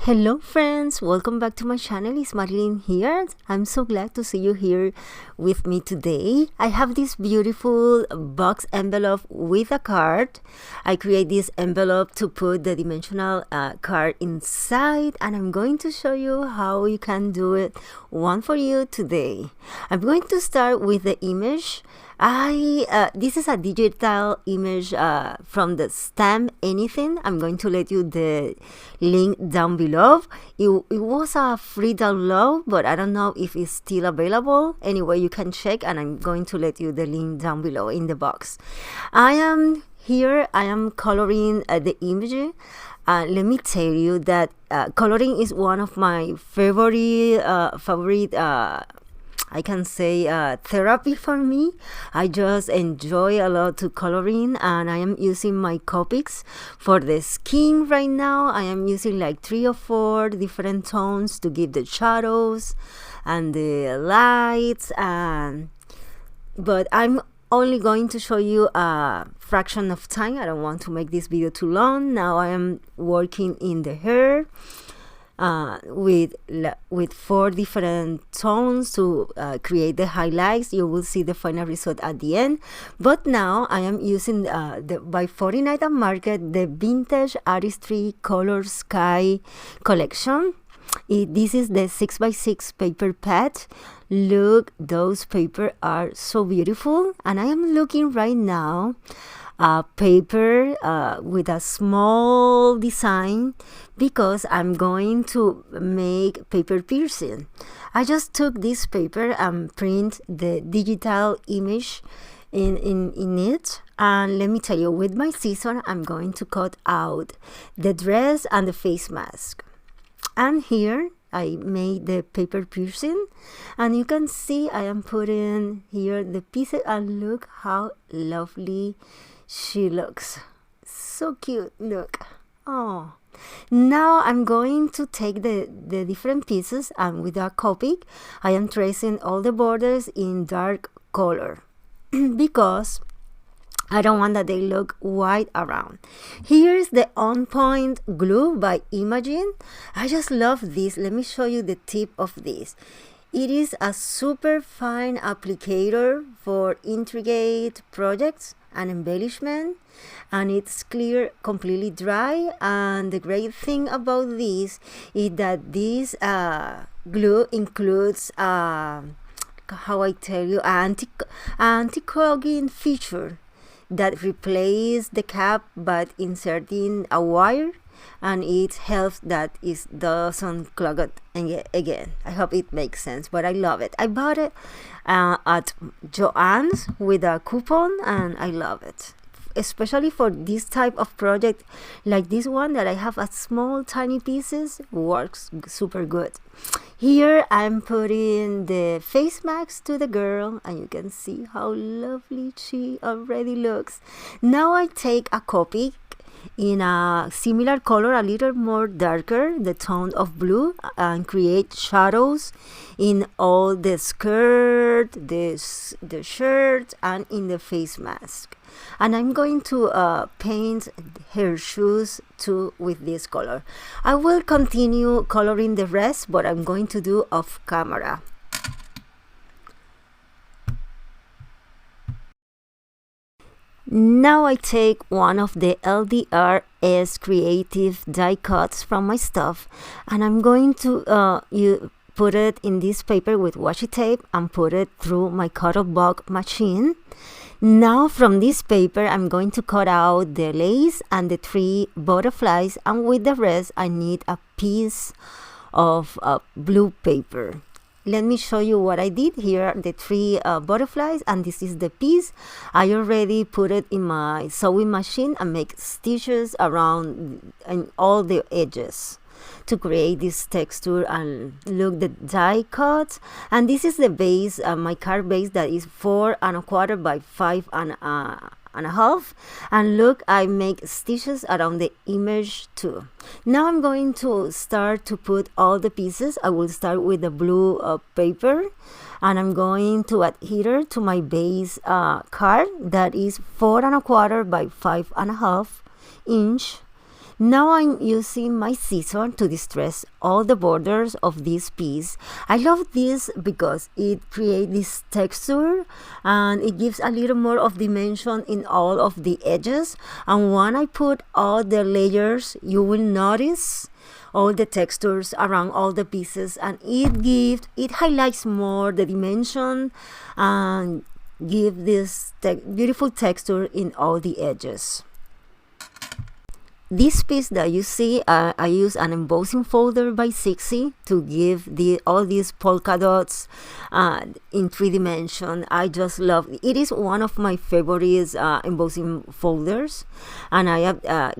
Hello friends, welcome back to my channel. It's Marilyn here. I'm so glad to see you here with me today. I have this beautiful box envelope with a card. I create this envelope to put the dimensional card inside, and I'm going to show you how you can do it one for you today. I'm going to start with the image. This is a digital image from the Stamp Anything. I'm going to let you the link down below. It was a free download, but I don't know if it's still available. Anyway, you can check, and I'm going to let you the link down below in the box. I am coloring the image. Let me tell you that coloring is one of my favorite I can say therapy for me. I just enjoy a lot to coloring, and I am using my Copics for the skin right now. I am using like 3 or 4 different tones to give the shadows and the lights, but I'm only going to show you a fraction of time. I don't want to make this video too long. Now I am working in the hair with 4 different tones to create the highlights. You will see the final result at the end. But now I am using by 49 at Market, the Vintage Artistry Color Sky collection. This is the 6x6 paper pad. Look, those paper are so beautiful, and I am looking right now paper with a small design because I'm going to make paper piercing. I just took this paper and print the digital image in it, and let me tell you, with my scissors I'm going to cut out the dress and the face mask. And here I made the paper piercing, and you can see I am putting here the pieces, and look how lovely she looks. So cute, look. Oh, now I'm going to take the different pieces, and with a Copic I am tracing all the borders in dark color because I don't want that they look white around. Here's the On Point glue by Imagine. I just love this. Let me show you the tip of this. It is a super fine applicator for intricate projects and embellishment, and it's clear, completely dry. And the great thing about this is that this glue includes how I tell you, anti-clogging feature that replaces the cap but inserting a wire, and it helps that it doesn't clog it again. I hope it makes sense, but I love it. I bought it at Joann's with a coupon, and I love it, especially for this type of project like this one that I have a small tiny pieces. Works super good. Here I'm putting the face mask to the girl, and you can see how lovely she already looks. Now I take a Copic in a similar color, a little more darker, the tone of blue, and create shadows in all the skirt, the shirt, and in the face mask. And I'm going to paint her shoes too with this color. I will continue coloring the rest, but I'm going to do off camera. Now I take one of the LDRS creative die cuts from my stuff, and I'm going to put it in this paper with washi tape and put it through my cut-off block machine. Now from this paper I'm going to cut out the lace and the 3 butterflies, and with the rest I need a piece of blue paper. Let me show you what I did. Here are the 3 butterflies, and this is the piece. I already put it in my sewing machine and make stitches around and all the edges to create this texture. And look, the die cut, and this is the base, my card base, that is 4 1/4 by 5 1/2, and look, I make stitches around the image too. Now I'm going to start to put all the pieces. I will start with the blue paper, and I'm going to adhere to my base card that is 4 1/4 by 5 1/2 inch. Now I'm using my scissor to distress all the borders of this piece. I love this because it creates this texture and it gives a little more of dimension in all of the edges. And when I put all the layers, you will notice all the textures around all the pieces, and it highlights more the dimension and give this beautiful texture in all the edges. This piece that you see, I use an embossing folder by Sixi to give all these polka dots in 3 dimension. I just love it. It is one of my favorite embossing folders, and I have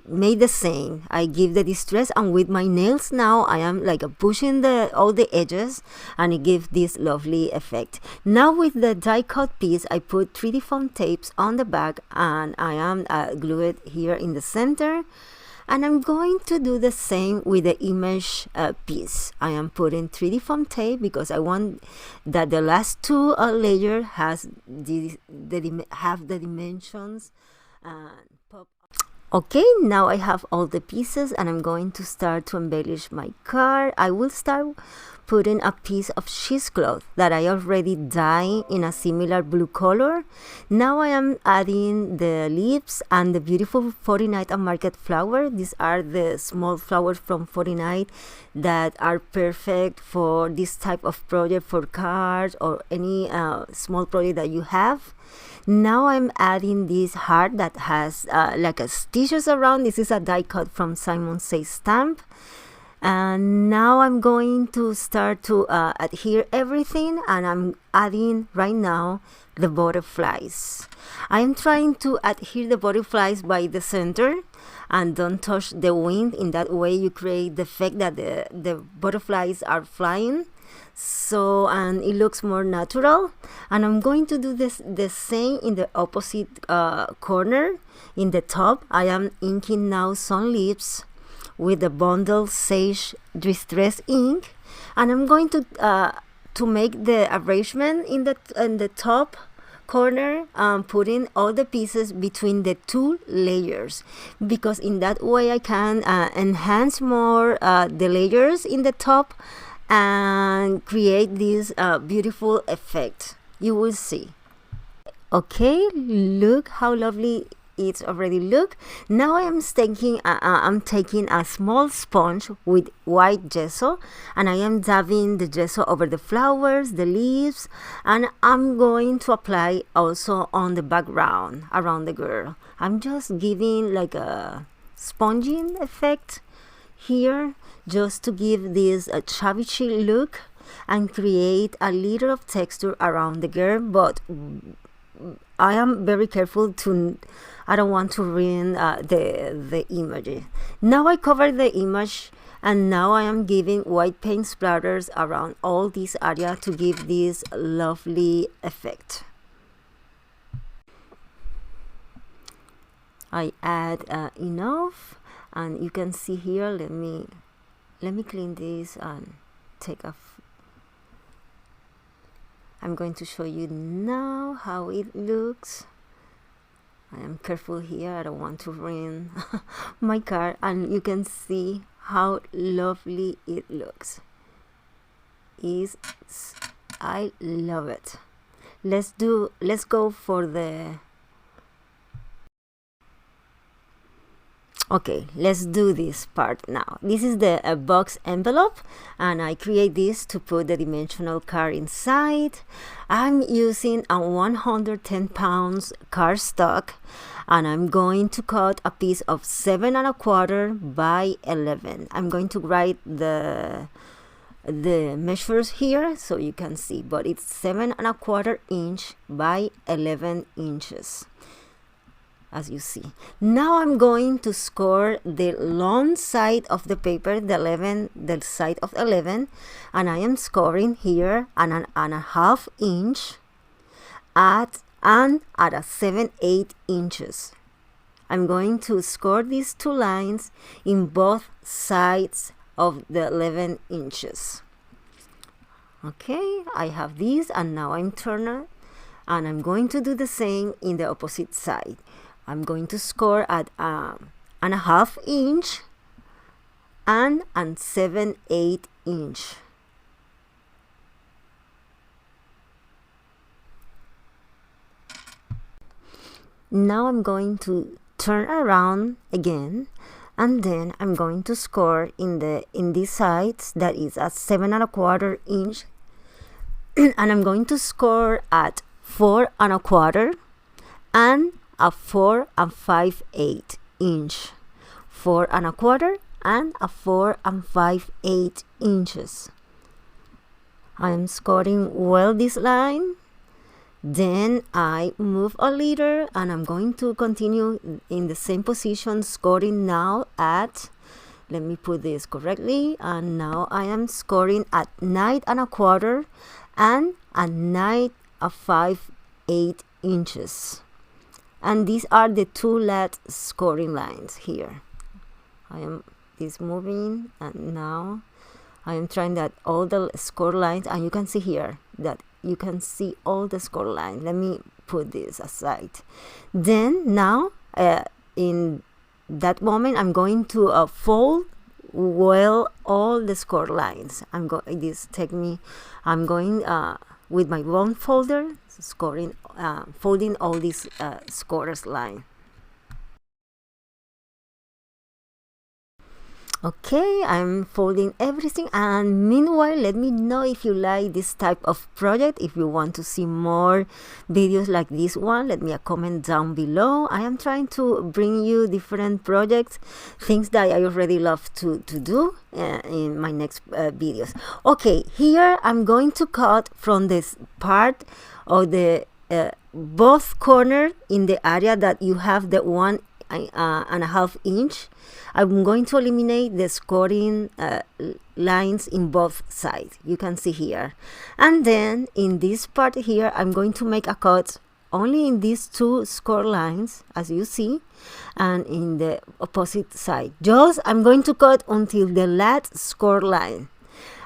made the same. I give the distress, and with my nails now I am like pushing all the edges, and it gives this lovely effect. Now with the die cut piece, I put 3D foam tapes on the back, and I am glue it here in the center. And I'm going to do the same with the image piece. I am putting 3D foam tape because I want that the last 2 layer have the dimensions pop. Okay, now I have all the pieces, and I'm going to start to embellish my card. I will start putting a piece of cheesecloth that I already dyed in a similar blue color. Now I am adding the leaves and the beautiful 49 and Market flower. These are the small flowers from 49 that are perfect for this type of project, for cards or any small project that you have. Now I'm adding this heart that has like a stitches around. This is a die cut from Simon Says stamp. And now I'm going to start to adhere everything, and I'm adding right now the butterflies. I am trying to adhere the butterflies by the center and don't touch the wing. In that way you create the effect that the butterflies are flying, so and it looks more natural. And I'm going to do the same in the opposite corner. In the top I am inking now some leaves with the bundle sage distress ink, and I'm going to make the arrangement in the top corner, putting all the pieces between the 2 layers, because in that way I can enhance more the layers in the top and create this beautiful effect. You will see. Okay, look how lovely it's already look. Now I'm taking a small sponge with white gesso, and I am dabbing the gesso over the flowers, the leaves, and I'm going to apply also on the background around the girl. I'm just giving like a sponging effect here, just to give this a chubby look and create a little of texture around the girl. But I am very careful I don't want to ruin the image. Now I cover the image, and now I am giving white paint splatters around all this area to give this lovely effect. I add enough, and you can see here, let me clean this and take a I'm going to show you now how it looks. I am careful here, I don't want to ruin my card, and you can see how lovely it looks. I love it. Let's go for the Okay, let's do this part now. This is the box envelope, and I create this to put the dimensional card inside. I'm using a 110 pounds cardstock, and I'm going to cut a piece of 7 1/4 by 11. I'm going to write the measures here so you can see, but it's 7 1/4 inch by 11 inches. As you see. Now I'm going to score the long side of the paper, the side of 11, and I am scoring here an 1/2 inch at a 7/8 inches. I'm going to score these 2 lines in both sides of the 11 inches. Okay, I have these, and now I'm turning, and I'm going to do the same in the opposite side. I'm going to score at 4.5 inch and 7/8 inch. Now I'm going to turn around again, and then I'm going to score in these sides, that is at 7.25 inch, and I'm going to score at 4.25 and a 4.5/8 inch, 4.25 and a 4.5/8 inches. I'm scoring well this line. Then I move a little, and I'm going to continue in the same position, scoring now at, let me put this correctly, and now I am scoring at 9.25 and a 9.5/8 inches. And these are the two last scoring lines here. I am moving, and now I am trying that all the score lines, and you can see here that you can see all the score lines. Let me put this aside. Then now in that moment I'm going to fold well all the score lines. I'm going with my bone folder, folding all these scorers line. Okay, I'm folding everything, and meanwhile, let me know if you like this type of project. If you want to see more videos like this one, let me a comment down below. I am trying to bring you different projects, things that I already love to do in my next videos. Okay, here I'm going to cut from this part of the both corner in the area that you have the 1.5 inch. I'm going to eliminate the scoring lines in both sides. You can see here. And then in this part here, I'm going to make a cut only in these two score lines, as you see, and in the opposite side. I'm going to cut until the last score line.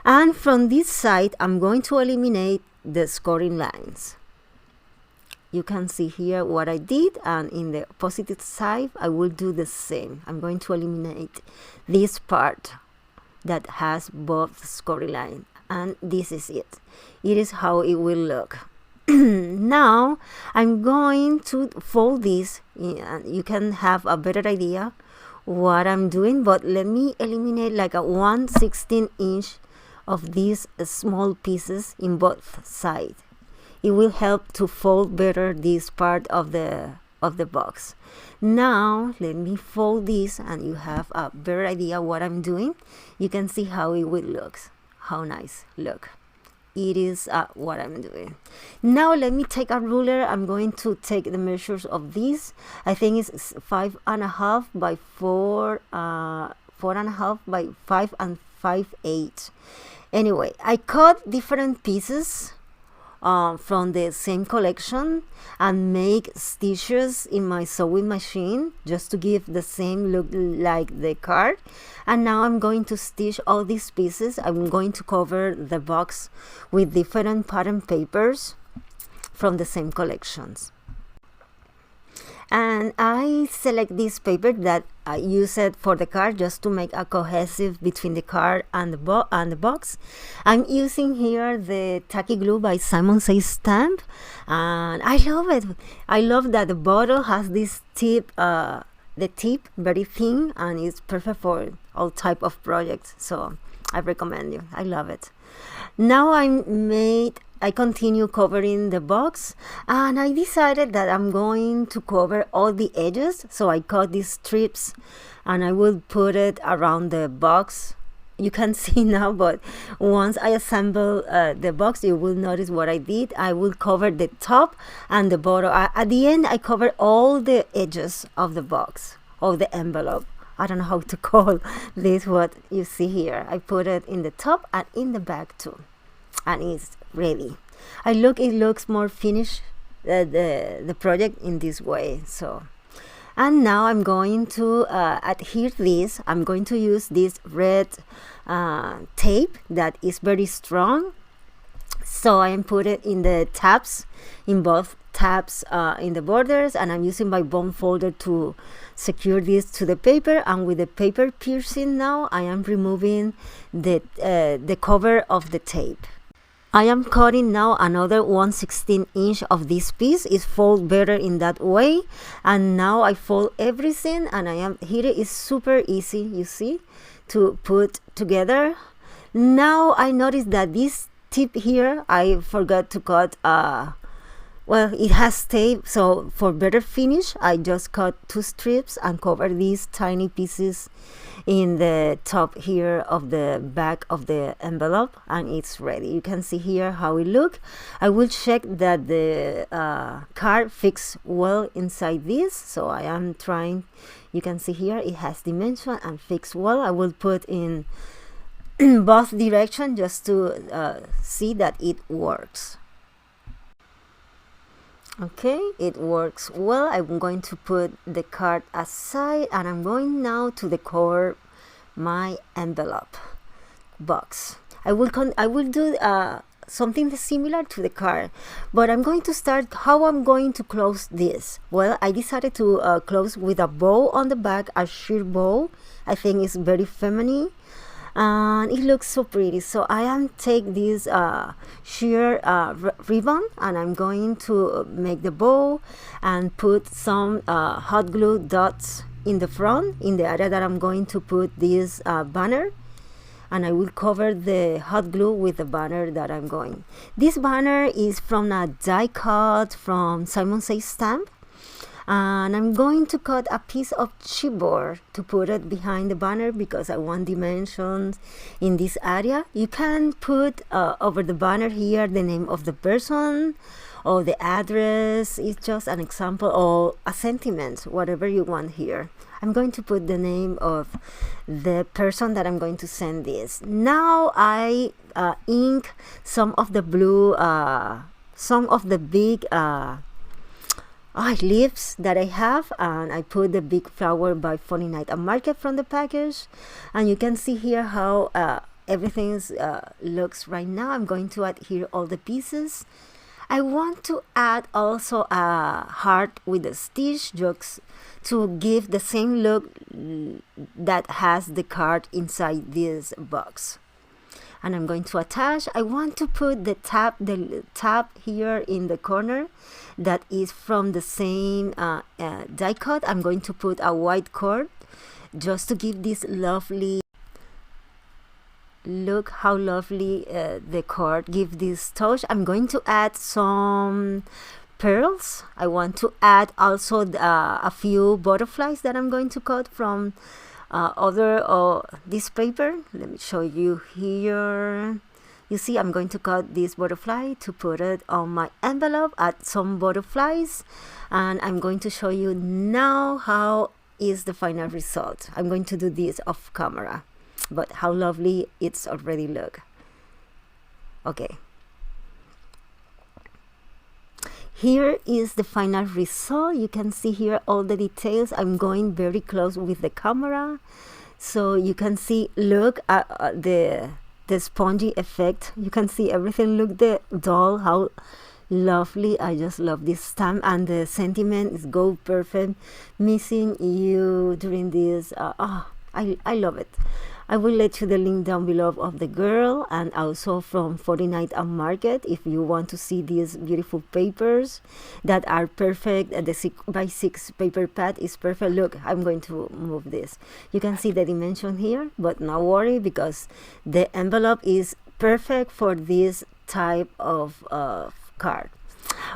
And from this side, I'm going to eliminate the scoring lines. You can see here what I did, and in the opposite side I will do the same. I'm going to eliminate this part that has both scoring line, and this is it. It is how it will look. Now I'm going to fold this, and you can have a better idea what I'm doing, but let me eliminate like a 1/16 inch of these small pieces in both sides. It will help to fold better this part of the box. Now let me fold this, and you have a better idea what I'm doing. You can see how it will look. How nice look. It is what I'm doing. Now let me take a ruler. I'm going to take the measures of this. I think it's 5.5 by 4, 4.5 by 5 and 5/8. Anyway, I cut different pieces from the same collection and make stitches in my sewing machine just to give the same look like the card. And now I'm going to stitch all these pieces. I'm going to cover the box with different pattern papers from the same collections. And I select this paper that I use it for the card just to make a cohesive between the card and the box. I'm using here the tacky glue by Simon Says Stamp, and I love it. I love that the bottle has this tip, the tip very thin, and it's perfect for all type of projects. So I recommend you. I love it. Now I continue covering the box, and I decided that I'm going to cover all the edges. So I cut these strips, and I will put it around the box. You can see now, but once I assemble the box, you will notice what I did. I will cover the top and the bottom. At the end, I cover all the edges of the box, of the envelope. I don't know how to call this, what you see here. I put it in the top and in the back too, and it's ready. It looks more finished, the project in this way. So, and now I'm going to adhere this. I'm going to use this red tape that is very strong. So I am put it in the tabs, in both tabs in the borders, and I'm using my bond folder to secure this to the paper. And with the paper piercing now, I am removing the cover of the tape. I am cutting now another 1/16 inch of this piece. It folds better in that way. And now I fold everything, and here is super easy, you see, to put together. Now I noticed that this tip here, I forgot to cut, well, it has tape, so for better finish, I just cut 2 strips and cover these tiny pieces in the top here of the back of the envelope, and it's ready. You can see here how it look. I will check that the card fits well inside this, so I am trying. You can see here it has dimension and fits well. I will put in both directions just to see that it works. Okay, it works well. I'm going to put the card aside, and I'm going now to decor my envelope box. I will do something similar to the card, but I'm going to start how I'm going to close this. Well, I decided to close with a bow on the back, a sheer bow. I think it's very feminine, and it looks so pretty. So I am take this sheer ribbon, and I'm going to make the bow and put some hot glue dots in the front, in the area that I'm going to put this banner, and I will cover the hot glue with the banner that I'm going. This banner is from a die cut from Simon Says stamp, and I'm going to cut a piece of chipboard to put it behind the banner because I want dimensions in this area. You can put over the banner here the name of the person or the address. It's just an example, or a sentiment, whatever you want here. I'm going to put the name of the person that I'm going to send this. Now I ink some of the blue, some of the big leaves that I have, and I put the big flower by Funny Night and Market from the package, and you can see here how everything looks right now. I'm going to add here all the pieces. I want to add also a heart with a stitch just to give the same look that has the card inside this box. And I'm going to attach. I want to put the tab here in the corner that is from the same die cut. I'm going to put a white cord just to give this lovely look, how lovely the cord give this touch. I'm going to add some pearls. I want to add also a few butterflies that I'm going to cut from this paper. Let me show you here. You see, I'm going to cut this butterfly to put it on my envelope, add some butterflies, and I'm going to show you now how is the final result. I'm going to do this off camera, but how lovely it's already look. Okay, here is the final result. You can see here all the details. I'm going very close with the camera so you can see, look at the spongy effect. You can see everything, look the doll, how lovely. I just love this stamp, and the sentiment is go perfect, missing you during this. I love it. I will let you the link down below of the girl, and also from 49 and Market if you want to see these beautiful papers that are perfect. The 6x6 paper pad is perfect. Look, I'm going to move this. You can see the dimension here, but no worry because the envelope is perfect for this type of card.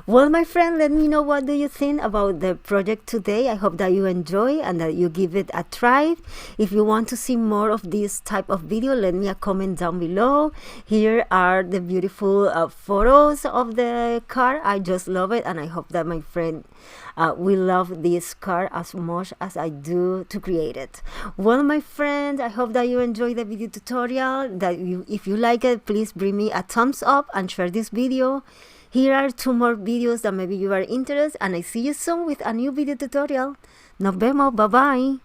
Well, my friend, let me know what do you think about the project today. I hope that you enjoy and that you give it a try. If you want to see more of this type of video, let me a comment down below. Here are the beautiful photos of the card. I just love it, and I hope that my friend will love this card as much as I do to create it. Well, my friend, I hope that you enjoy the video tutorial. If you like it, please bring me a thumbs up and share this video. Here are 2 more videos that maybe you are interested, and I see you soon with a new video tutorial. Nos vemos, bye bye.